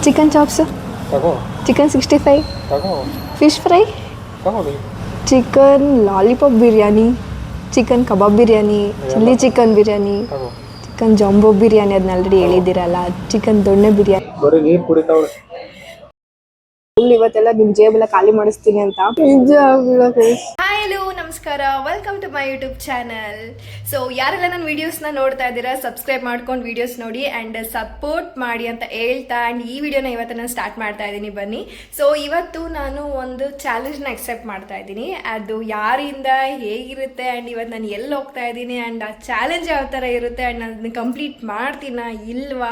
Chicken chops, chicken 65, fish fry, chicken lollipop biryani, chicken kebab biryani, chilli chicken biryani, chicken jumbo biryani ಅದನ್ನ already ಹೇಳಿದ್ದೀರಲ್ಲ, chicken ದೊಣ್ಣೆ ಬಿರಿಯಾನಿ. ಇವತ್ತೆಲ್ಲ ನಿಮ್ಮ ಜೇಬೆಲ್ಲ ಖಾಲಿ ಮಾಡಿಸ್ತೀನಿ ಅಂತ. ಹಾಯ್ ಹಲೋ ನಮಸ್ಕಾರ, welcome to my YouTube channel. So ಯಾರೆಲ್ಲ ನನ್ನ ವೀಡಿಯೋಸ್ನ ನೋಡ್ತಾ ಇದ್ದೀರಾ, ಸಬ್ಸ್ಕ್ರೈಬ್ ಮಾಡ್ಕೊಂಡು ವೀಡಿಯೋಸ್ ನೋಡಿ ಆ್ಯಂಡ್ ಸಪೋರ್ಟ್ ಮಾಡಿ ಅಂತ ಹೇಳ್ತಾ ಆ್ಯಂಡ್ ಈ ವಿಡಿಯೋನ ಇವತ್ತು ನಾನು ಸ್ಟಾರ್ಟ್ ಮಾಡ್ತಾ ಇದ್ದೀನಿ. ಬನ್ನಿ. ಸೊ ಇವತ್ತು ನಾನು ಒಂದು ಚಾಲೆಂಜ್ನ ಅಕ್ಸೆಪ್ಟ್ ಮಾಡ್ತಾ ಇದ್ದೀನಿ. ಅದು ಯಾರಿಂದ ಹೇಗಿರುತ್ತೆ ಆ್ಯಂಡ್ ಇವತ್ತು ನಾನು ಎಲ್ಲಿ ಹೋಗ್ತಾ ಇದ್ದೀನಿ ಆ್ಯಂಡ್ ಆ ಚಾಲೆಂಜ್ ಯಾವ ಥರ ಇರುತ್ತೆ ಆ್ಯಂಡ್ ನಾನು ಕಂಪ್ಲೀಟ್ ಮಾಡ್ತೀನಾ ಇಲ್ವಾ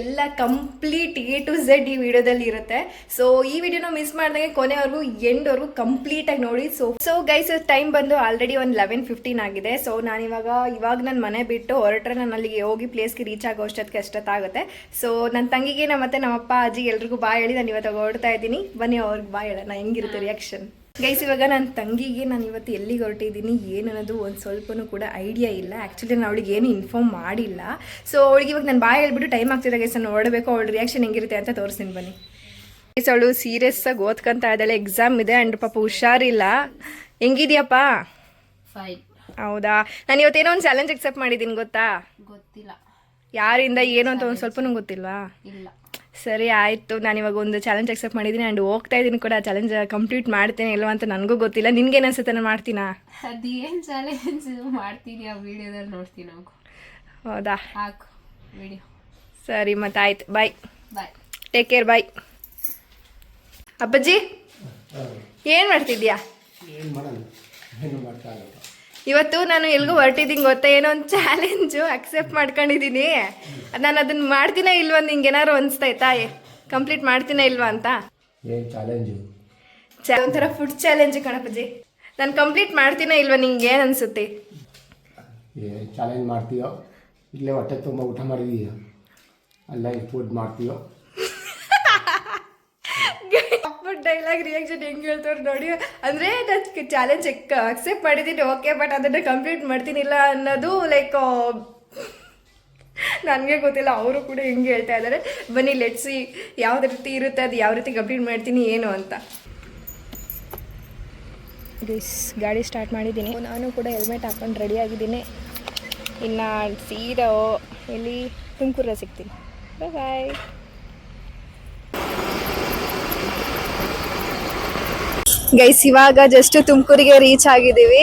ಎಲ್ಲ ಕಂಪ್ಲೀಟ್ A to Z ಈ ವಿಡಿಯೋದಲ್ಲಿ ಇರುತ್ತೆ. ಸೊ ಈ ವಿಡಿಯೋನ ಮಿಸ್ ಮಾಡಿದಾಗೆ ಕೊನೆವರೆಗೂ ಎಂಡ್ವರೆಗೂ ಕಂಪ್ಲೀಟಾಗಿ ನೋಡಿ. ಸೊ ಗೈಸ್ ಟೈಮ್ ಬಂದು ಆಲ್ರೆಡಿ ಒಂದು 11:15 ಆಗಿದೆ. ಸೊ ನಾನು ಇವಾಗ ನನ್ನ ಮನೆ ಬಿಟ್ಟು ಹೊರಟ್ರೆ ನಾನು ಅಲ್ಲಿಗೆ ಹೋಗಿ ಪ್ಲೇಸ್ಗೆ ರೀಚ್ ಆಗೋ ಅಷ್ಟೊತ್ತಾಗುತ್ತೆ. ಸೊ ನನ್ನ ತಂಗಿಗೆ ಮತ್ತೆ ನಮ್ಮ ಅಪ್ಪ ಅಜ್ಜಿ ಎಲ್ರಿಗೂ ಬಾಯ್ ಹೇಳಿ ನಾನು ಇವತ್ತು ಹೊರಡ್ತಾ ಇದ್ದೀನಿ. ಬನ್ನಿ ಅವ್ರಿಗೆ ಬಾಯ್ ಹೇಳೋಣ, ಹೆಂಗಿರುತ್ತೆ ರಿಯಾಕ್ಷನ್. ಗೈಸ್ ಇವಾಗ ನನ್ನ ತಂಗಿಗೆ ನಾನು ಇವತ್ತು ಎಲ್ಲಿಗೆ ಹೊರಟಿದ್ದೀನಿ ಏನು ಅನ್ನೋದು ಒಂದು ಸ್ವಲ್ಪನೂ ಕೂಡ ಐಡಿಯಾ ಇಲ್ಲ. ಆ್ಯಕ್ಚುಲಿ ನಾನು ಅವಳಿಗೆ ಏನು ಇನ್ಫಾರ್ಮ್ ಮಾಡಿಲ್ಲ. ಸೊ ಅವಳಿಗೆ ಇವಾಗ ನಾನು ಬಾಯ್ ಹೇಳ್ಬಿಟ್ಟು ಟೈಮ್ ಆಗ್ತಿದೆ ಗೈಸ್, ನಾನು ಹೊರಡಬೇಕು, ಅವಳ ರಿಯಾಕ್ಷನ್ ಹೆಂಗಿರುತ್ತೆ ಅಂತ ತೋರಿಸ್ತೀನಿ ಬನ್ನಿ. ಗೈಸ್ ಅವಳು ಸೀರಿಯಸ್ಸಾಗಿ ಓದ್ಕೊಂತ ಇದ್ದಾಳೆ, ಎಕ್ಸಾಮ್ ಇದೆ ಆ್ಯಂಡ್ ಪಾಪ ಹುಷಾರಿಲ್ಲ. ಹೆಂಗಿದ್ಯಪ್ಪ? ಫೈನ್. ಹೌದಾ? ನಾನು ಇವತ್ತೇನೋ ಒಂದು ಚಾಲೆಂಜ್ ಅಕ್ಸೆಪ್ಟ್ ಮಾಡಿದ್ದೀನಿ, ಗೊತ್ತಾ? ಗೊತ್ತಿಲ್ಲ ಯಾರಿಂದ ಏನು ಅಂತ ಒಂದು ಸ್ವಲ್ಪನೂ ಗೊತ್ತಿಲ್ವಾ? ಇಲ್ಲ. ಸರಿ ಆಯಿತು, ನಾನು ಇವಾಗ ಒಂದು ಚಾಲೆಂಜ್ ಅಕ್ಸೆಪ್ಟ್ ಮಾಡಿದ್ದೀನಿ ಆ್ಯಂಡ್ ಹೋಗ್ತಾ ಇದ್ದೀನಿ ಕೂಡ. ಚಾಲೆಂಜ್ ಕಂಪ್ಲೀಟ್ ಮಾಡ್ತೇನೆ ಇಲ್ವಾ ಅಂತ ನನಗೂ ಗೊತ್ತಿಲ್ಲ. ನಿನ್ಗೇನು ಅನ್ಸುತ್ತೆ ನಾನು ಮಾಡ್ತೀನಾ? ಅದೇನು ಚಾಲೆಂಜ್ ಮಾಡ್ತೀನಿ ಆ ವಿಡಿಯೋದಲ್ಲಿ ನೋಡ್ತೀನಿ ನಾವು. ಹೌದಾ? ಹಾಕು ವಿಡಿಯೋ. ಸರಿ ಮತ್ತೆ ಆಯ್ತು, ಬಾಯ್ ಬಾಯ್, ಟೇಕ್ ಕೇರ್, ಬಾಯ್. ಅಪ್ಪಾಜಿ ಏನು ಮಾಡ್ತಿದ್ಯಾ? ಇವತ್ತು ನಾನು ಎಲ್ಗೂ ಹೊರಟಿದ್ದೀನಿ ಗೊತ್ತಾ, ಏನೋ ಒಂದು ಚಾಲೆಂಜು ಅಕ್ಸೆಪ್ಟ್ ಮಾಡ್ಕೊಂಡಿದ್ದೀನಿ. ನಾನು ಅದನ್ನು ಮಾಡ್ತೀನಾ ಇಲ್ವಾ ನಿಂಗೆ ಏನಾದ್ರು ಅನಿಸ್ತಾಯ್ತಾ? ಕಂಪ್ಲೀಟ್ ಮಾಡ್ತೀನಾ ಇಲ್ವಾ ಅಂತ? ಒಂಥರ ಫುಡ್ ಚಾಲೆಂಜ್ ಕಣಪ್ಪಾಜಿ. ನಾನು ಕಂಪ್ಲೀಟ್ ಮಾಡ್ತೀನಾ ಇಲ್ವಾ ನಿಂಗೆ ಏನು ಅನಿಸುತ್ತೆ? ಚಾಲೆಂಜ್ ಮಾಡ್ತೀಯೋ ಇಲ್ಲೇ ಹೊಟ್ಟೆ ತುಂಬ ಊಟ ಮಾಡಿದೀಯೋ ಅಲ್ಲ ಫುಡ್ ಮಾಡ್ತೀಯೋ? ಫುಡ್ ಡೈಲಾಗ್ ರಿಯಾಕ್ಷನ್ ಹೆಂಗೆ ಹೇಳ್ತಾರೆ ನೋಡಿ. ಅಂದರೆ ನಾನು ಚಾಲೆಂಜ್ ಅಕ್ಸೆಪ್ಟ್ ಮಾಡಿದ್ದೀನಿ ಓಕೆ, ಬಟ್ ಅದನ್ನು ಕಂಪ್ಲೀಟ್ ಮಾಡ್ತೀನಿಲ್ಲ ಅನ್ನೋದು ಲೈಕ್ ನನಗೆ ಗೊತ್ತಿಲ್ಲ. ಅವರು ಕೂಡ ಹೆಂಗೆ ಹೇಳ್ತಾ ಇದ್ದಾರೆ. ಬನ್ನಿ ಲೆಟ್ಸಿ ಯಾವ ರೀತಿ ಇರುತ್ತೆ, ಅದು ಯಾವ ರೀತಿ ಕಂಪ್ಲೀಟ್ ಮಾಡ್ತೀನಿ ಏನು ಅಂತ. ಗಾಡಿ ಸ್ಟಾರ್ಟ್ ಮಾಡಿದ್ದೀನಿ. ನಾನು ಕೂಡ ಹೆಲ್ಮೆಟ್ ಹಾಕೊಂಡು ರೆಡಿ ಆಗಿದ್ದೀನಿ. ಇನ್ನು ಸೀದಾ ಇಲ್ಲಿ ತುಮಕೂರ ಸಿಗ್ತೀನಿ. ಬಾಯ್ ಬಾಯ್. ಗೈಸ್ ಇವಾಗ ಜಸ್ಟ್ ತುಮಕೂರಿಗೆ ರೀಚ್ ಆಗಿದ್ದೀವಿ,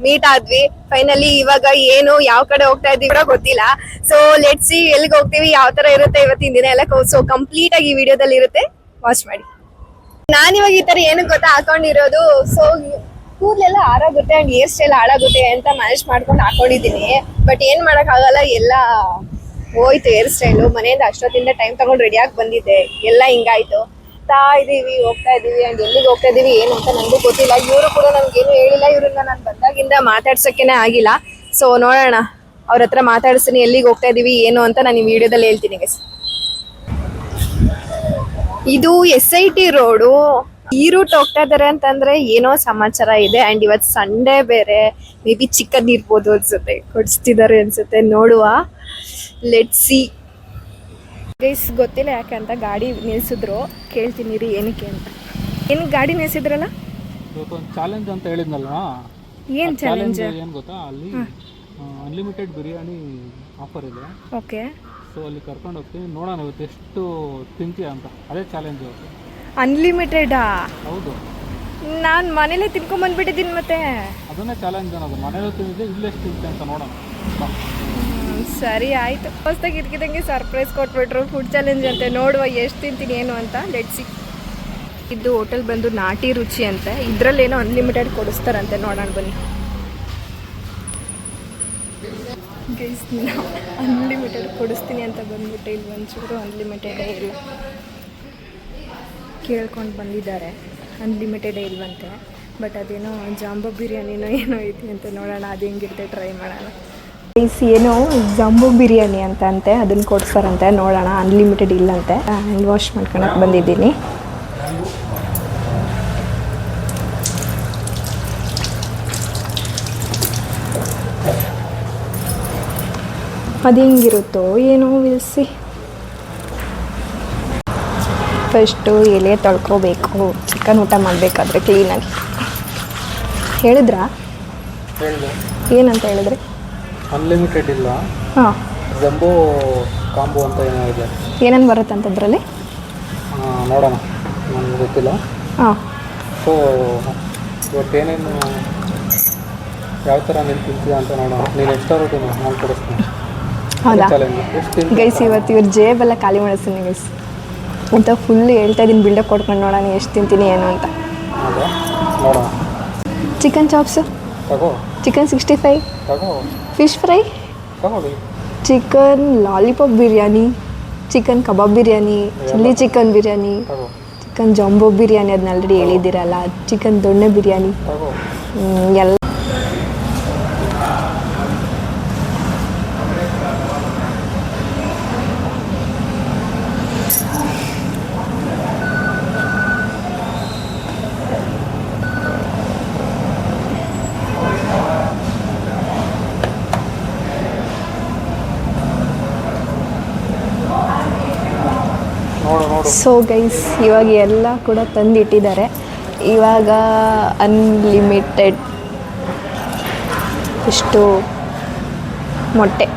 ಮೀಟ್ ಆದ್ವಿ ಫೈನಲಿ. ಇವಾಗ ಏನು ಯಾವ ಕಡೆ ಹೋಗ್ತಾ ಇದ್ದೀವಿ ಕೂಡ ಗೊತ್ತಿಲ್ಲ. ಸೊ ಲೆಟ್ಸ್ ಸಿ ಎಲ್ಲಿಗೆ ಹೋಗ್ತೀವಿ, ಯಾವ ತರ ಇರುತ್ತೆ ಇವತ್ತಿನ ದಿನ ಎಲ್ಲ. ಸೊ ಕಂಪ್ಲೀಟ್ ಆಗಿ ಈ ವಿಡಿಯೋದಲ್ಲಿ ಇರುತ್ತೆ, ವಾಚ್ ಮಾಡಿ. ನಾನಿವಾಗ ಈ ತರ ಏನು ಗೊತ್ತಾ ಹಾಕೊಂಡಿರೋದು, ಸೊ ಕೂದಲೆಲ್ಲ ಹಾಳಾಗುತ್ತೆ ಅಂಡ್ ಹೇರ್ ಸ್ಟೈಲ್ ಹಾಳಾಗುತ್ತೆ ಅಂತ ಮ್ಯಾನೇಜ್ ಮಾಡ್ಕೊಂಡು ಹಾಕೊಂಡಿದ್ದೀನಿ. ಬಟ್ ಏನ್ ಮಾಡಕ್ ಆಗಲ್ಲ, ಎಲ್ಲ ಹೋಯ್ತು ಹೇರ್ ಸ್ಟೈಲು. ಮನೆಯಿಂದ ಅಷ್ಟೊತ್ತಿಂದ ಟೈಮ್ ತಗೊಂಡು ರೆಡಿಯಾಗಿ ಬಂದಿದ್ದೆ, ಎಲ್ಲ ಹಿಂಗಾಯ್ತು. ಹೋಗ್ತಾ ಇದೀವಿ ಅಂಡ್ ಎಲ್ಲಿಗೆ ಹೋಗ್ತಾ ಇದೀವಿ ಏನು ಅಂತ ನನಗೂ ಗೊತ್ತಿಲ್ಲ. ಇವರು ಕೂಡ ನನ್ಗೇನು ಹೇಳಿಲ್ಲ. ಇವ್ರನ್ನ ನಾನು ಬಂದಾಗಿಂದ ಮಾತಾಡ್ಸೋಕ್ಕೇನೆ ಆಗಿಲ್ಲ. ಸೊ ನೋಡೋಣ, ಅವ್ರ ಹತ್ರ ಮಾತಾಡಿಸ್ತೀನಿ ಎಲ್ಲಿಗೆ ಹೋಗ್ತಾ ಇದೀವಿ ಏನು ಅಂತ ನಾನು ಈ ವಿಡಿಯೋದಲ್ಲಿ ಹೇಳ್ತೀನಿ ಗೈಸ್. ಇದು SIT ರೋಡು. ಈ ರೂಟ್ ಹೋಗ್ತಾ ಇದಾರೆ ಅಂತಂದ್ರೆ ಏನೋ ಸಮಾಚಾರ ಇದೆ. ಅಂಡ್ ಇವತ್ತು ಸಂಡೇ ಬೇರೆ, ಮೇ ಬಿ ಚಿಕನ್ ಇರ್ಬೋದು ಅನ್ಸುತ್ತೆ, ಕೊಡಿಸ್ತಿದ್ದಾರೆ ಅನ್ಸುತ್ತೆ. ನೋಡುವ, ಲೆಟ್ಸ್ ಸಿ. ಗೈಸ್ ಗೊತ್ತಿಲ್ಲ ಯಾಕೆ ಅಂತ ಗಾಡಿ ನಿಲ್ಸಿದ್ರು, ಕೇಳ್ತೀನಿ ರೀ ಏನಕ್ಕೆ ಅಂತ. ಏನು ಗಾಡಿ ನಿಲ್ಸಿದ್ರಲ್ಲ? ಇವತ್ತೊಂದು ಚಾಲೆಂಜ್ ಅಂತ ಹೇಳಿದ್ನಲ್ವಾ? ಏನು ಚಾಲೆಂಜ್? ಏನು ಗೊತ್ತಾ, ಅಲ್ಲಿ ಅನ್ಲಿಮಿಟೆಡ್ ಬಿರಿಯಾನಿ ಆಫರ್ ಇದೆ. ಓಕೆ. ಸೊ ಅಲ್ಲಿ ಕರ್ಕೊಂಡು ಹೋಗ್ತೀನಿ, ನೋಡೋಣ ಇವತ್ತು ಎಷ್ಟು ತಿಂತೀಯ ಅಂತ. ಅದೇ ಚಾಲೆಂಜ್ ಇವತ್ತು. ಅನ್ಲಿಮಿಟೆಡಾ? ಹೌದು. ನಾನು ಮನೇಲೇ ತಿನ್ಕೊಂಬಂದ್ಬಿಟ್ಟಿದ್ದೀನಿ ಮತ್ತೆ. ಅದನ್ನೇ ಚಾಲೆಂಜ್ ಅನ್ನೋದು, ಮನೇಲಿ ತಿಂದಿದ್ದೆ ಇಲ್ಲೆಷ್ಟು ತಿಂತೆ ಅಂತ ನೋಡೋಣ. ಸರಿ ಆಯಿತು. ಹೊಸ್ದಾಗಿ ಇದ್ಕಿದಂಗೆ ಸರ್ಪ್ರೈಸ್ ಕೊಟ್ಬಿಟ್ರು, ಫುಡ್ ಚಾಲೆಂಜ್ ಅಂತ. ನೋಡುವ ಎಷ್ಟು ತಿಂತೀನಿ ಏನು ಅಂತ, ಲೆಟ್ಸಿ. ಇದು ಹೋಟೆಲ್ ಬಂದು ನಾಟಿ ರುಚಿ ಅಂತೆ. ಇದರಲ್ಲೇನೋ ಅನ್ಲಿಮಿಟೆಡ್ ಕೊಡಿಸ್ತಾರಂತೆ, ನೋಡೋಣ ಬನ್ನಿ. ಗೈಸ್ ಅನ್ಲಿಮಿಟೆಡ್ ಕೊಡಿಸ್ತೀನಿ ಅಂತ ಬಂದ್ಬಿಟ್ಟು ಇಲ್ಲಿ ಒಂಚೂರು ಅನ್ಲಿಮಿಟೆಡೇ ಇಲ್ಲ. ಕೇಳ್ಕೊಂಡು ಬಂದಿದ್ದಾರೆ, ಅನ್ಲಿಮಿಟೆಡೇ ಇಲ್ವಂತೆ. ಬಟ್ ಅದೇನೋ ಜಾಂಬೋ ಬಿರಿಯಾನಿನೋ ಏನೋ ಐತಿ ಅಂತ, ನೋಡೋಣ ಅದು ಹೆಂಗಿರುತ್ತೆ, ಟ್ರೈ ಮಾಡೋಣ. ಏನೋ ಜಾಂಬೋ ಬಿರಿಯಾನಿ ಅಂತ ಅಂತೆ, ಅದನ್ನು ಕೊಡ್ತಾರಂತೆ. ನೋಡೋಣ, ಅನ್ಲಿಮಿಟೆಡ್ ಇಲ್ಲಂತೆ. ಹ್ಯಾಂಡ್ ವಾಶ್ ಮಾಡ್ಕೊಳಕ್ಕೆ ಬಂದಿದ್ದೀನಿ. ಅದು ಹೆಂಗಿರುತ್ತೋ ಏನೋ, ವಿಲ್ಸಿ. ಫಸ್ಟು ಎಲೆ ತೊಳ್ಕೊಬೇಕು ಚಿಕನ್ ಊಟ ಮಾಡಬೇಕಾದ್ರೆ ಕ್ಲೀನಾಗಿ. ಹೇಳಿದ್ರಾ? ಹೇಳಿದೆ. ಏನಂತ ಹೇಳಿದ್ರಿ? ಅನ್ಲಿಮಿಟೆಡ್ ಇಲ್ಲ, ಹಾಂ. ಜಂಬೋ ಕಾಂಬೋ ಅಂತ ಏನೋ ಇದೆ. ಏನೇನು ಬರುತ್ತಂತ ಅದರಲ್ಲಿ? ನೋಡೋಣ, ನನಗೆ ಗೊತ್ತಿಲ್ಲ. ಹಾಂ. ಸೊ ಇವತ್ತೇನೇನು ಯಾವ ಥರ ನೀನು ತಿಂತೀಯ ಅಂತ ನೋಡೋಣ. ನೀನು ಎಷ್ಟಾದ್ರು ನಾನು ಕೊಡಿಸ್ತೀನಿ. ಹೌದಾ ಚಾಲೆಂಜ್. ಎಷ್ಟು ತಿಂತೀಯ? ಗೈಸ್ ಇವತ್ತು ಇವ್ರ ಜೇಬೆಲ್ಲ ಖಾಲಿ ಮಾಡಿಸ್ತೀನಿ ಗೈಸ್ ಅಂತ ಫುಲ್ ಹೇಳ್ತಾ ಇದ್ದೀನಿ. ಬಿಲ್ಡಪ್ ಕೊಡ್ಕೊಂಡು ನೋಡೋಣ ಎಷ್ಟು ತಿಂತೀನಿ ಏನು ಅಂತ. ಹೌದಾ, ನೋಡೋಣ. ಚಿಕನ್ ಚಾಪ್ಸು, ತಗೋ ಚಿಕನ್ 65, ತಗೋ ಫಿಶ್ ಫ್ರೈ, ತಗೊಳ್ಳಿ. Chicken lollipop biryani, chicken kebab biryani, chilli chicken biryani, ತಗೋ ಚಿಕನ್ ಜಂಬೋ ಬಿರಿಯಾನಿ ಅದನ್ನ ಆಲ್ರೆಡಿ ಹೇಳಿದ್ದೀರಲ್ಲ, ಚಿಕನ್ ದೊಣ್ಣೆ ಬಿರಿಯಾನಿ ತಗೋ. ಎಲ್ಲ. ನೋಡು ನೋಡು. ಸೊ ಗೈಸ್ ಇವಾಗ ಎಲ್ಲ ಕೂಡ ತಂದಿಟ್ಟಿದ್ದಾರೆ. ಇವಾಗ ಅನ್ಲಿಮಿಟೆಡ್ ಇಷ್ಟು ಮೊಟ್ಟೆ,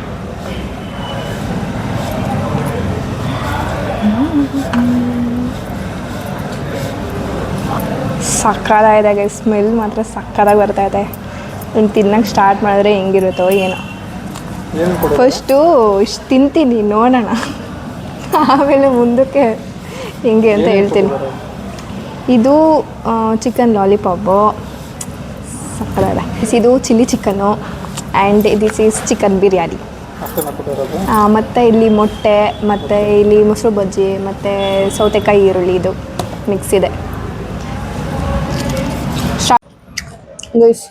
ಸಕ್ಕತ್ತಾಗಿದೆ ಗೈಸ್. ಸ್ಮೆಲ್ ಮಾತ್ರ ಸಕ್ಕತ್ತಾಗಿ ಬರ್ತಾ ಇದೆ. ನಾನು ತಿನ್ನಕ್ಕೆ ಸ್ಟಾರ್ಟ್ ಮಾಡಿದ್ರೆ ಹೆಂಗಿರುತ್ತೋ ಏನೋ. ಏನು ಕೊಡು? ಫಸ್ಟು ಇಷ್ಟು ತಿಂತೀನಿ ನೋಡೋಣ, ಆಮೇಲೆ ಮುಂದಕ್ಕೆ ಹೆಂಗೆ ಅಂತ ಹೇಳ್ತೀನಿ. ಇದು ಚಿಕನ್ ಲಾಲಿಪಾಪು ಸಕ್ಕತ್ತಾಗಿದೆ. ಇದು chilli chicken and this is chicken biryani. ಅಷ್ಟನ್ನು ಕೊಟ್ಟಿರೋದು? ಮತ್ತು ಇಲ್ಲಿ ಮೊಟ್ಟೆ, ಮತ್ತು ಇಲ್ಲಿ ಮೊಸರು ಬಜ್ಜಿ, ಮತ್ತು ಸೌತೆಕಾಯಿ ಈರುಳ್ಳಿ ಇದು ಮಿಕ್ಸ್ ಇದೆ. ಗೈಸ್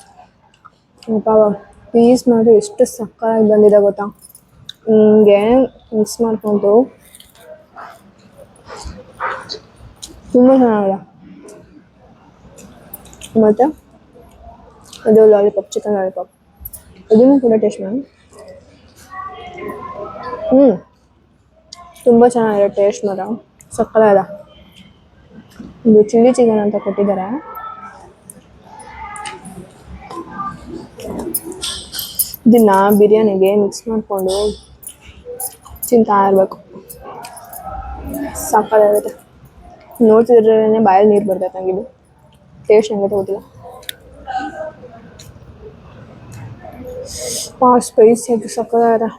ಪೀಸ್ ಮಾಡಿ ಎಷ್ಟು ಸಕ್ಕತ್ತಾಗಿ ಬಂದಿದೆ ಗೊತ್ತಾ. ಹಿಂಗೆ ಮಿಕ್ಸ್ ಮಾಡಿಕೊಂಡು ತುಂಬ ಚೆನ್ನಾಗಿದೆ. ಮತ್ತು ಇದು ಲಾಲಿಪಾಪ್, ಚಿಕನ್ ಲಾಲಿಪಾಪ್, ಇದನ್ನು ಕೂಡ ಟೇಸ್ಟ್ ಮಾಡಿ. ತುಂಬ ಚೆನ್ನಾಗಿದೆ ಟೇಸ್ಟ್ ಮಾತ್ರ ಸಕ್ಕತ್ತಾಗಿದೆ. ಇದು ಚಿಲ್ಲಿ ಚಿಕನ್ ಅಂತ ಕೊಟ್ಟಿದ್ದಾರೆ. ಇದನ್ನು ಬಿರಿಯಾನಿಗೆ ಮಿಕ್ಸ್ ಮಾಡಿಕೊಂಡು ತಿಂತಾ ಇರಬೇಕು. ಸಕ್ಕತ್ತಾಗುತ್ತೆ. ನೋಡ್ತಿದ್ರೇ ಬಾಯಲ್ಲಿ ನೀರು ಬರ್ತೈತೆ ನನಗಿದು. ಟೇಸ್ಟ್ ಹೆಂಗೈತೆ ಗೊತ್ತಿಲ್ಲ. ಸ್ಪೈಸಿಯಾಗಿ ಸಕ್ಕತ್ತಾಗಿದೆ.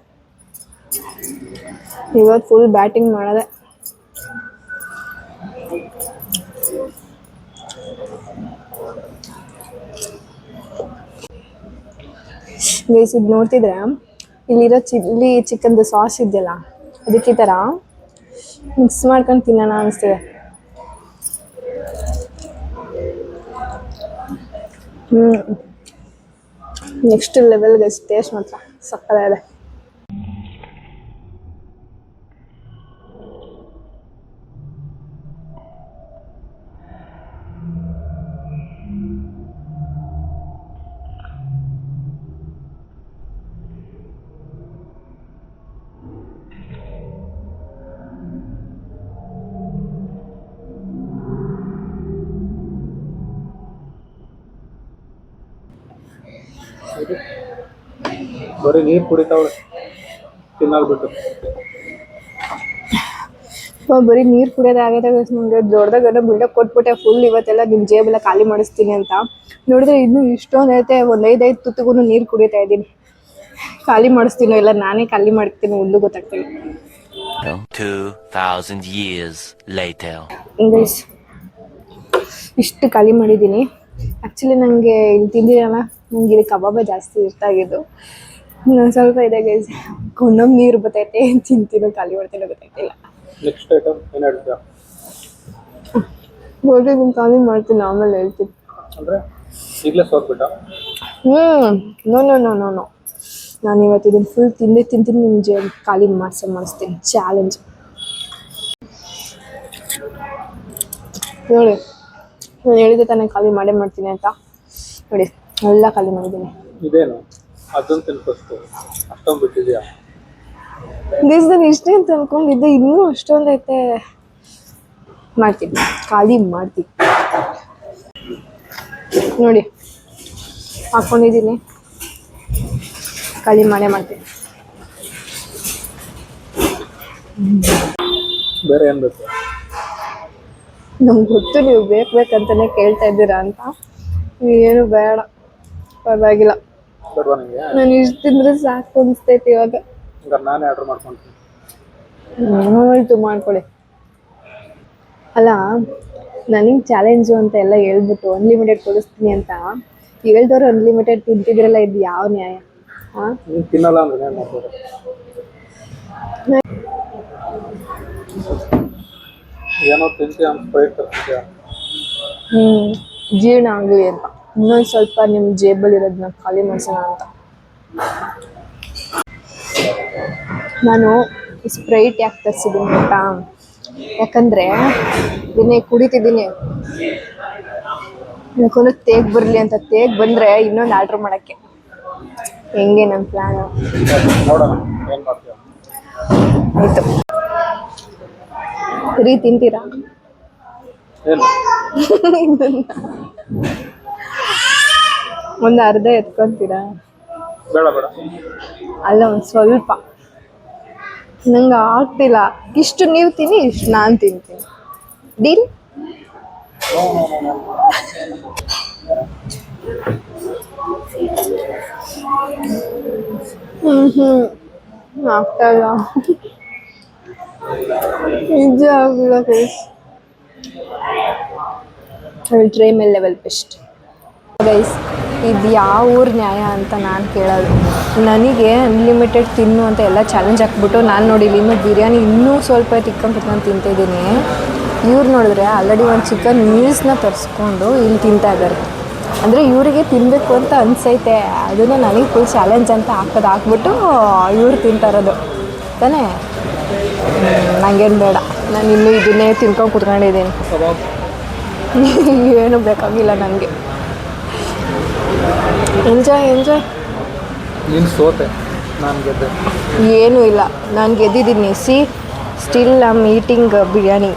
ಇವತ್ತು ಫುಲ್ ಬ್ಯಾಟಿಂಗ್ ಮಾಡೋದೆ. ಗೈಸ್ ಇದು ನೋಡ್ತಿದ್ರೆ ಇಲ್ಲಿರೋ ಚಿಲ್ಲಿ ಚಿಕನ್ದು ಸಾಸ್ ಇದೆಯಲ್ಲ, ಅದಕ್ಕೆ ಈ ಥರ ಮಿಕ್ಸ್ ಮಾಡ್ಕೊಂಡು ತಿನ್ನೋಣ ಅನಿಸ್ತಿದೆ. Next level guys. ಟೇಸ್ಟ್ ಮಾತ್ರ ಸಕ್ಕತ್ತಾಗಿದೆ. ಬರೀ ನೀರು ಕುಡಿತಾವಳೆ ತಿನ್ನಲ್ಬಿಟ್ಟು. ಬರೀ ನೀರು ಕುಡಿಯೋದೇ ಆಗೈತೆ ಗೈಸ್. ನನಗೆ ದೊಡ್ಡದಾಗೆಲ್ಲ ಬಿಲ್ಡಪ್ ಕೊಟ್ಬಿಟ್ಟೆ ಫುಲ್ ಇವತ್ತೆಲ್ಲ ನಿಮ್ಮ ಜೇಬೆಲ್ಲ ಖಾಲಿ ಮಾಡಿಸ್ತೀನಿ ಅಂತ. ನೋಡಿದ್ರೆ ಇನ್ನೂ ಇಷ್ಟೊಂದು ಐತೆ. ಒಂದು 5 ತುತ್ತಿಗೂ ನೀರು ಕುಡಿತಾ ಇದ್ದೀನಿ. ಖಾಲಿ ಮಾಡಿಸ್ತೀನೋ ಇಲ್ಲ ನಾನೇ ಖಾಲಿ ಮಾಡ್ತೀನಿ ಒಂದು ಗೊತ್ತಾಗ್ತಿಲ್ಲ. 2000 years later. ಗೈಸ್ ಇಷ್ಟು ಖಾಲಿ ಮಾಡಿದ್ದೀನಿ. ಆ್ಯಕ್ಚುಲಿ ನನಗೆ ಇಲ್ಲಿ ತಿಂದಿರಲ್ಲ, ನನಗೆ ಇಲ್ಲಿ ಕಬಾಬೇ ಜಾಸ್ತಿ ಇಷ್ಟ ಆಗಿದ್ದು. ಸ್ವಲ್ಪ ಇದೆ ಗೈಸ್. ಒಂದೊಂದು ನೀರು ಬರ್ತೈತೆ, ತಿಂತೀನೋ ಖಾಲಿ ಮಾಡ್ತೀನೋ ಗೊತ್ತಾಗ್ತಿಲ್ಲ. ನೆಕ್ಸ್ಟ್ ಐಟಮ್ ಏನು ಹೇಳ್ತೀಯ? ಗೋಲ್ಡಿ ನಿಮ್ಗೆ ಖಾಲಿ ಮಾಡ್ತೀನಿ, ಆಮೇಲೆ ಹೇಳ್ತೀನಿ. ಅಂದರೆ ಈಗಲೇ ಸೋತ್ಬಿಟ್ಟ? No no no no no ನಾನು ಇವತ್ತು ಇದನ್ನು ಫುಲ್ ತಿಂತೀನಿ. ನಿಮಗೆ ಖಾಲಿ ಮಾಡಿಸ್ತೀನಿ. ಚಾಲೆಂಜ್ ನೋಡಿ. ನಾನು ಹೇಳಿದೆ ತಾನೇ ಖಾಲಿ ಮಾಡೇ ಮಾಡ್ತೀನಿ ಅಂತ. ನೋಡಿ ಎಲ್ಲ ಖಾಲಿ ಮಾಡಿದ್ದೀನಿ. ಇದೇನು ಅದನ್ನು ತಿನ್ನಿಸ್ತು ಅಷ್ಟೊಂದು ಬಿಟ್ಟಿದೆಯಾ? ಗೈಸ್ ನಾನು ಇಷ್ಟೇ ಅಂತ ಅನ್ಕೊಂಡಿದ್ದೆ, ಇನ್ನೂ ಅಷ್ಟೊಂದು ಐತೆ. ಮಾಡ್ತೀನಿ, ಖಾಲಿ ಮಾಡ್ತೀನಿ ನೋಡಿ. ಹಾಕ್ಕೊಂಡಿದ್ದೀನಿ, ಖಾಲಿ ಮಾಡೇ ಮಾಡ್ತೀನಿ. ಬೇರೆ ಏನು ಬೇಕು? ನಮ್ಗೆ ಗೊತ್ತು ನೀವು ಬೇಕಂತಾನೆ ಕೇಳ್ತಾ ಇದ್ದೀರಾ ಅಂತ. ಏನು ಬೇಡ, ಪರವಾಗಿಲ್ಲ. ಬೇಡವಾ ನಿಮಗೆ? ನಾನು ಇಷ್ಟು ತಿಂದರೆ ಸಾಕು ಅನಿಸ್ತೈತಿ ಇವಾಗ. ನಾನೇ ಆರ್ಡ್ರ್ ಮಾಡ್ಕೊಳ್ತೀನಿ. ಆಯಿತು, ಮಾಡ್ಕೊಳ್ಳಿ. ಅಲ್ಲ, ನನಗೆ ಚಾಲೆಂಜು ಅಂತ ಎಲ್ಲ ಹೇಳ್ಬಿಟ್ಟು ಅನ್ಲಿಮಿಟೆಡ್ ಕೊಡಿಸ್ತೀನಿ ಅಂತ ಹೇಳ್ದವ್ರು ಅನ್ಲಿಮಿಟೆಡ್ ತಿಂತಿದ್ರಲ್ಲ, ಇದು ಯಾವ ನ್ಯಾಯ? ಹಾಂ, ನೀನು ತಿನ್ನಲ್ಲ ಅಂದ್ರೆ ಏನು ಮಾಡ್ಬೋದು? ಏನೋ ತಿಂತಿ ಅಂತ ಪ್ರಯತ್ನ ತರ್ತಿದ್ಯಾ? ಜೀರ್ಣ ಆಗಲಿ ಅಂತ ಇನ್ನೊಂದು ಸ್ವಲ್ಪ ನಿಮ್ಮ ಜೇಬಲ್ಲಿರೋದನ್ನ ಖಾಲಿ ಮಾಡಿಸೋಣ ಅಂತ. ನಾನು ಸ್ಪ್ರೈಟ್ ಯಾಕೆ ತರಿಸಿದ್ದೀನಿ ಅಂತ, ಯಾಕಂದರೆ ಇದನ್ನೇ ಕುಡಿತಿದ್ದೀನಿ. ಯಾಕಂದ್ರೆ ತೇಗ್ ಬರಲಿ ಅಂತ. ತೇಗ್ ಬಂದರೆ ಇನ್ನೊಂದು ಆರ್ಡ್ರ್ ಮಾಡೋಕ್ಕೆ. ಹೆಂಗೆ ನನ್ನ ಪ್ಲ್ಯಾನು? ನೋಡೋಣ ಏನು ಮಾಡ್ತೀಯ. ಆಯಿತು ರೀ, ತಿಂತೀರಾ? ಏನು? ಒಂದು ಅರ್ಧ ಎತ್ಕೊತೀರಾ? ಬೇಡ ಬೇಡ. ಅಲ್ಲ, ಒಂದು ಸ್ವಲ್ಪ. ನಂಗೆ ಆಗ್ತಿಲ್ಲ. ಇಷ್ಟು ನೀವು ತಿನ್ನಿ, ಇಷ್ಟು ನಾನು ತಿಂತೀನಿ. ಡೀಲ್? ಆಗ್ತಾಯಿಲ್ಲ, ನಿಜ ಆಗಿಲ್ಲ guys. I will try my level best. Guys, ಇದು ಯಾವ ಊರು ನ್ಯಾಯ ಅಂತ ನಾನು ಕೇಳೋದು. ನನಗೆ ಅನ್ಲಿಮಿಟೆಡ್ ತಿನ್ನು ಅಂತ ಎಲ್ಲ ಚಾಲೆಂಜ್ ಹಾಕ್ಬಿಟ್ಟು ನಾನು ನೋಡಿಲ್ಲ ಇನ್ನೂ ಬಿರಿಯಾನಿ ಇನ್ನೂ ಸ್ವಲ್ಪ ತಿಕ್ಕೊಂಡು ತಿಂತಿದ್ದೀನಿ. ಇವ್ರು ನೋಡಿದ್ರೆ ಆಲ್ರೆಡಿ ಒಂದು ಚಿಕನ್ ಮೀಲ್ಸ್ನ ತರಿಸ್ಕೊಂಡು ಇಲ್ಲಿ ತಿಂತಾ ಇದ್ದಾರೆ. ಅಂದರೆ ಇವರಿಗೆ ತಿನ್ನಬೇಕು ಅಂತ ಅನಿಸೈತೆ, ಅದನ್ನು ನನಗೆ ಫುಲ್ ಚಾಲೆಂಜ್ ಅಂತ ಹಾಕ್ಬಿಟ್ಟು ಇವ್ರು ತಿಂತಾ ಇರೋದು ತಾನೇ. ನನಗೇನು ಬೇಡ, ನಾನು ಇನ್ನೂ ಇದನ್ನೇ ತಿನ್ಕೊಂಡು ಕುತ್ಕೊಂಡಿದ್ದೀನಿ. ಏನು ಬೇಕಾಗಿಲ್ಲ ನನಗೆ. ಎಂಜಾಯ್. ನೀನು ಸೋತೆ, ನಾನು ಗೆದ್ದೆ. ಏನೂ ಇಲ್ಲ, ನಾನು ಗೆದ್ದಿದ್ದೀನಿ. Still I am eating biryani.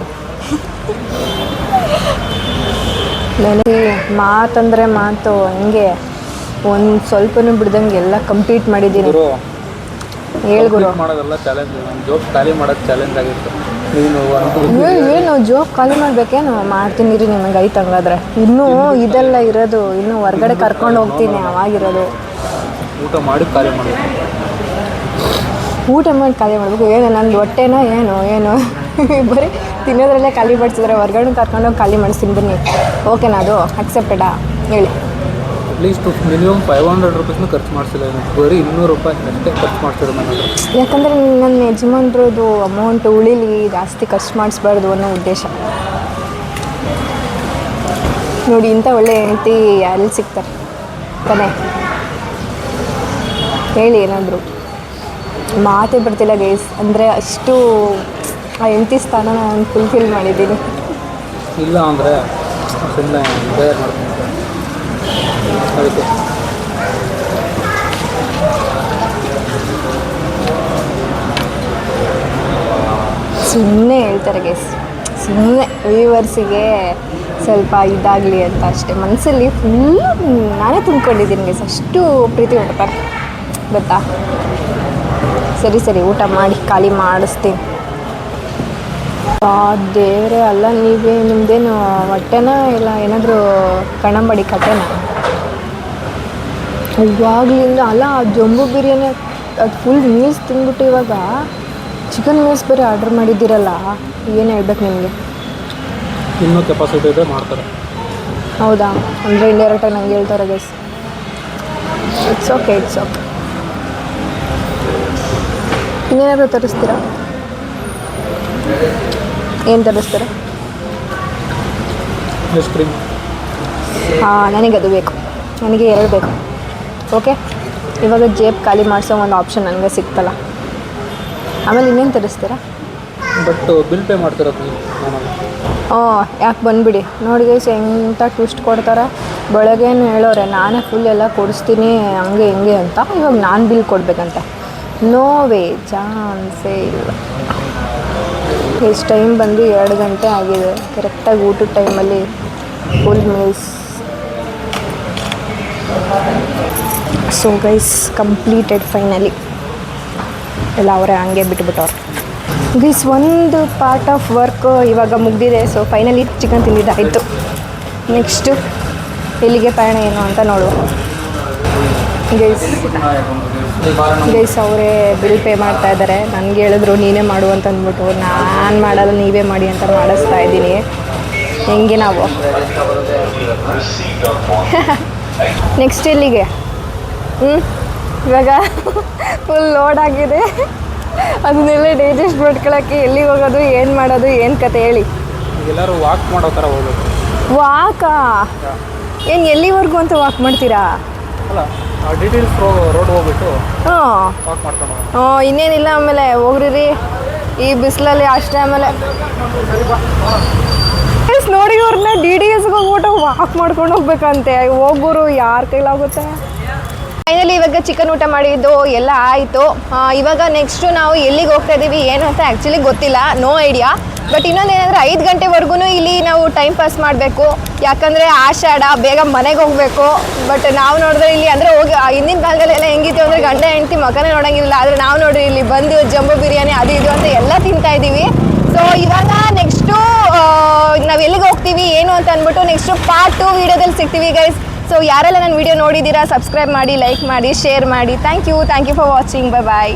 ನನಗೆ ಮಾತಂದರೆ ಮಾತು ಹಂಗೆ ಒಂದು ಸ್ವಲ್ಪನೂ ಬಿಡ್ದಂಗೆ ಎಲ್ಲ ಕಂಪ್ಲೀಟ್ ಮಾಡಿದ್ದೀನಿ. ಹೇಳ್ಗುರು, ಮಾಡೋದೆಲ್ಲ ಚಾಲೆಂಜ್. ನನ್ನ ಜೋಬ್ ಖಾಲಿ ಮಾಡೋದು ಚಾಲೆಂಜ್ ಆಗಿತ್ತು. ನೀನು ಏನು ಜೋಬ್ ಖಾಲಿ ಮಾಡ್ಬೇಕೇನು? ಮಾಡ್ತೀನಿ ರೀ, ನಿಮಗೆ ಐತೆ ಹಂಗಾದ್ರೆ. ಇನ್ನೂ ಇದೆಲ್ಲ ಇರೋದು, ಇನ್ನೂ ಹೊರ್ಗಡೆ ಕರ್ಕೊಂಡು ಹೋಗ್ತೀನಿ ಅವಾಗಿರೋದು. ಊಟ ಮಾಡಿ ಖಾಲಿ ಮಾಡಬೇಕು. ಊಟ ಮಾಡಿ ಖಾಲಿ ಮಾಡಬೇಕು? ಏನು ನಂದು ಹೊಟ್ಟೆನೋ ಏನು ಬರೀ ತಿನ್ನೋದ್ರಲ್ಲೇ ಖಾಲಿ ಮಾಡಿಸಿದ್ರೆ ಹೊರ್ಗಡೆ ಕರ್ಕೊಂಡೋಗಿ ಖಾಲಿ ಮಾಡಿಸ್ತೀನಿ ಬನ್ನಿ. ಓಕೆನಾ? ಅದು ಅಕ್ಸೆಪ್ಟೆಡಾ? ಹೇಳಿ. ಅಟ್ಲೀಸ್ಟ್ ಮಿನಿಮಮ್ 500 ರೂಪೀಸ್ನೂ ಖರ್ಚು ಮಾಡಿಸಿಲ್ಲ. ಬರೀ 200 ರೂಪಾಯಿ ಅಷ್ಟೇ ಖರ್ಚು ಮಾಡ್ತಿರೋದು ನಾನು. ಯಾಕಂದರೆ ನನ್ನ ಯಜಮಾನ್ರದ್ದು ಅಮೌಂಟ್ ಉಳಿಲಿ, ಜಾಸ್ತಿ ಖರ್ಚು ಮಾಡಿಸ್ಬಾರ್ದು ಅನ್ನೋ ಉದ್ದೇಶ. ನೋಡಿ, ಇಂಥ ಒಳ್ಳೆ ಹೆಂಡತಿ ಎಲ್ಲಿ ಸಿಗ್ತಾರೆ ತಾನೇ? ಹೇಳಿ ಏನಾದರೂ. ಮಾತೇ ಬರ್ತಿಲ್ಲ ಗೈಸ್. ಅಂದರೆ ಅಷ್ಟು ಆ ಹೆಂಡತಿ ಸ್ಥಾನ ನಾನು ಫುಲ್ಫಿಲ್ ಮಾಡಿದ್ದೀನಿ. ಇಲ್ಲ ಅಂದರೆ ಸುಮ್ಮನೆ ಬೇರೆ ಮಾಡ್ತೀನಿ ಅದಕ್ಕೆ. ಸುಮ್ಮನೆ ಹೇಳ್ತಾರೆ ಗೈಸ್, ಸುಮ್ಮನೆ ವ್ಯೂವರ್ಸಿಗೆ ಸ್ವಲ್ಪ ಇದಾಗಲಿ ಅಂತ ಅಷ್ಟೇ. ಮನಸ್ಸಲ್ಲಿ ಫುಲ್ ನಾನೇ ತುಂಬ್ಕೊಂಡಿದ್ದೀನಿ ಗೈಸ್, ಅಷ್ಟು ಪ್ರೀತಿ ಹೊಡ್ತಾರೆ ಗೊತ್ತಾ. ಸರಿ ಊಟ ಮಾಡಿ ಖಾಲಿ ಮಾಡಿಸ್ತೀನಿ. ದೇವರೇ, ಅಲ್ಲ ನಿಮ್ಮದೇನು ಹೊಟ್ಟೆನ ಇಲ್ಲ ಏನಾದರೂ ಕಣಂಬಡಿ ಕಟ್ಟೆನ? ಇವಾಗಲಿಂದ ಅಲ್ಲ, ಆ ಜಂಬೂ ಬಿರಿಯಾನಿ ಅದು ಫುಲ್ ಮೀಲ್ಸ್ ತಿಂದ್ಬಿಟ್ಟು ಇವಾಗ ಚಿಕನ್ ಮೀಲ್ಸ್ ಬೇರೆ ಆರ್ಡ್ರ್ ಮಾಡಿದ್ದೀರಲ್ಲ, ಏನು ಹೇಳ್ಬೇಕು ನಿಮಗೆ? ಇನ್ನೂ ಕೆಪಾಸಿಟಿ ಇದೆ, ಮಾಡ್ತಾರೆ. ಹೌದಾ? ಅಂದರೆ ಇಂಡೈರೆಕ್ಟಾಗಿ ನಂಗೆ ಹೇಳ್ತಾರೆ ಗೈಸ್. It's okay. ಇನ್ನೇನಾದರೂ ತರಿಸ್ತೀರಾ? ಏನು ತರಿಸ್ತೀರಾ? Ice cream. ಹಾಂ, ನನಗದು ಬೇಕು. ನನಗೆ 2 ಬೇಕು. ಓಕೆ, ಇವಾಗ ಜೇಬ್ ಖಾಲಿ ಮಾಡಿಸೋ ಒಂದು ಆಪ್ಷನ್ ನನಗೆ ಸಿಕ್ತಲ್ಲ. ಆಮೇಲೆ ಇನ್ನೇನು ತರಿಸ್ತೀರಾ? ಬಟ್ ಬಿಲ್ ಪೇ ಮಾಡ್ತಿರೋದು ನಾನು. ಯಾಕೆ ಬಂದುಬಿಡಿ ನೋಡಿ ಗೈಸ್, ಎಂಥ ಟ್ವಿಸ್ಟ್ ಕೊಡ್ತಾರೆ. ಬೆಳಗ್ಗೆನೂ ಹೇಳೋರೆ ನಾನೇ ಫುಲ್ ಎಲ್ಲ ಕೊಡಿಸ್ತೀನಿ ಹಂಗೆ ಹಿಂಗೆ ಅಂತ. ಇವಾಗ ನಾನು ಬಿಲ್ ಕೊಡಬೇಕಂತೆ. ನೋ ವೇ, ಚಾನ್ಸೇ ಇಲ್ಲ. ಎಷ್ಟು ಟೈಮ್ ಬಂದು 2 ಗಂಟೆ ಆಗಿದೆ. ಕರೆಕ್ಟಾಗಿ ಊಟದ ಟೈಮಲ್ಲಿ full meals. So guys completed finally. ಎಲ್ಲ ಅವರೇ ಹಂಗೆ ಬಿಟ್ಬಿಟ್ಟವ್ರು. ಗೈಸ್ ಒಂದು ಪಾರ್ಟ್ ಆಫ್ ವರ್ಕ್ ಇವಾಗ ಮುಗಿದಿದೆ. ಸೊ ಫೈನಲಿ ಚಿಕನ್ ತಿಂದಿದ್ದಾಯಿತು. ನೆಕ್ಸ್ಟು ಎಲ್ಲಿಗೆ ಪಯಣ ಏನು ಅಂತ ನೋಡುವ. ಗೈಸ್ ಅವರೇ ಬಿಲ್ ಪೇ ಮಾಡ್ತಾ ಇದ್ದಾರೆ. ನನಗೆ ಹೇಳಿದ್ರು ನೀನೇ ಮಾಡು ಅಂತ ಅಂದ್ಬಿಟ್ಟು, ನಾನು ಮಾಡಲ್ಲ ನೀವೇ ಮಾಡಿ ಅಂತ ಮಾಡಿಸ್ತಾ ಇದ್ದೀನಿ. ಹೆಂಗೆ ನಾವು ನೆಕ್ಸ್ಟ್ ಎಲ್ಲಿಗೆ? ಇವಾಗ ಫುಲ್ ಲೋಡ್ ಆಗಿದೆ. ಅದನ್ನೆಲ್ಲ ಡೈಜೆಸ್ಟ್ ಮಾಡ್ಕೊಳ್ಳೋಕ್ಕೆ ಎಲ್ಲಿಗೆ ಹೋಗೋದು, ಏನು ಮಾಡೋದು, ಏನು ಕತೆ ಹೇಳಿ. ಎಲ್ಲರೂ ವಾಕ್ ಮಾಡೋ ಥರ ಹೋಗೋದು. ವಾಕಾ? ಏನು ಎಲ್ಲಿವರೆಗೂ ಅಂತ ವಾಕ್ ಮಾಡ್ತೀರಾ? ಅಲ್ಲ ಡೀಟೇಲ್ಸ್ ರೋಡ್ ಹೋಗ್ಬಿಟ್ಟು ಹಾಂ ವಾಕ್ ಮಾಡ್ಕೊಂಡು ಇನ್ನೇನಿಲ್ಲ. ಆಮೇಲೆ ಹೋಗ್ರಿ ಈ ಬಿಸಿಲಲ್ಲಿ ಅಷ್ಟೇ. ಆಮೇಲೆ ನೋಡಿ ಅವ್ರನ್ನ DDSಗೆ ಹೋಗ್ಬಿಟ್ಟು ವಾಕ್ ಮಾಡ್ಕೊಂಡು ಹೋಗ್ಬೇಕಂತೆ. ಹೋಗೋರು ಯಾರ ಕೈಲಾಗುತ್ತೆ? ಫೈನಲಿ ಇವಾಗ ಚಿಕನ್ ಊಟ ಮಾಡಿದ್ದು ಎಲ್ಲ ಆಯಿತು. ಇವಾಗ ನೆಕ್ಸ್ಟು ನಾವು ಎಲ್ಲಿಗೆ ಹೋಗ್ತಾ ಇದ್ದೀವಿ ಏನು ಅಂತ ಆ್ಯಕ್ಚುಲಿ ಗೊತ್ತಿಲ್ಲ, ನೋ ಐಡಿಯಾ. ಬಟ್ ಇನ್ನೊಂದೇನೆಂದರೆ 5 ಗಂಟೆವರೆಗೂ ಇಲ್ಲಿ ನಾವು ಟೈಮ್ ಪಾಸ್ ಮಾಡಬೇಕು. ಯಾಕಂದರೆ ಆಷಾಢ, ಬೇಗ ಮನೆಗೆ ಹೋಗಬೇಕು. ಬಟ್ ನಾವು ನೋಡಿದ್ರೆ ಇಲ್ಲಿ ಅಂದರೆ ಹೋಗಿ ಹಿಂದಿನ ಕಾಲದಲ್ಲೆಲ್ಲ ಹೆಂಗಿತ್ತು ಅಂದರೆ ಗಂಡ ಹೆಂಡತಿ ಮಗನೇ ನೋಡೋಂಗಿಲ್ಲ. ಆದರೆ ನಾವು ನೋಡ್ರಿ ಇಲ್ಲಿ ಬಂದು ಜಂಬೋ ಬಿರಿಯಾನಿ ಅದು ಇದು ಅಂತ ಎಲ್ಲ ತಿಂತಾ ಇದ್ದೀವಿ. ಸೊ ಇವಾಗ ನೆಕ್ಸ್ಟು ನಾವು ಎಲ್ಲಿಗೆ ಹೋಗ್ತೀವಿ ಏನು ಅಂತ ಅಂದ್ಬಿಟ್ಟು ನೆಕ್ಸ್ಟು ಪಾರ್ಟ್ 2 ವೀಡಿಯೋದಲ್ಲಿ ಸಿಗ್ತೀವಿ ಗೈಸ್. ಸೊ ಯಾರೆಲ್ಲ ನನ್ನ ವಿಡಿಯೋ ನೋಡಿದ್ದೀರಾ ಸಬ್ಸ್ಕ್ರೈಬ್ ಮಾಡಿ, ಲೈಕ್ ಮಾಡಿ, ಶೇರ್ ಮಾಡಿ. Thank you for watching. Bye.